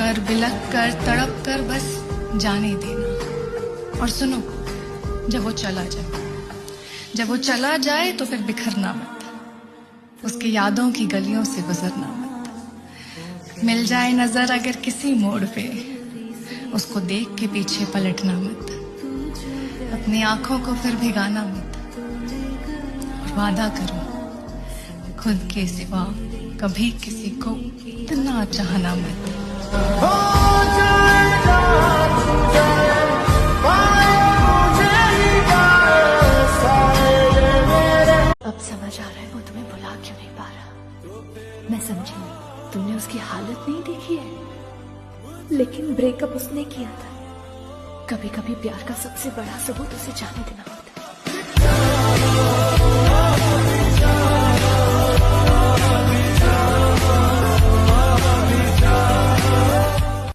कर, बिलख कर, तड़प कर बस जाने देना। और सुनो, जब वो चला जाए तो फिर बिखरना मत, उसकी यादों की गलियों से गुजरना मत। मिल जाए नजर अगर किसी मोड़ पे, उसको देख के पीछे पलटना मत। अपनी आंखों को फिर भिगाना मत, और वादा करो खुद के सिवा कभी किसी को इतना चाहना मत। अब समझ आ रहा है वो तुम्हें बुला क्यों नहीं पा रहा। मैं समझी नहीं, तुमने उसकी हालत नहीं देखी है, लेकिन ब्रेकअप उसने किया था। कभी कभी प्यार का सबसे बड़ा सबूत उसे जाने देना होता है।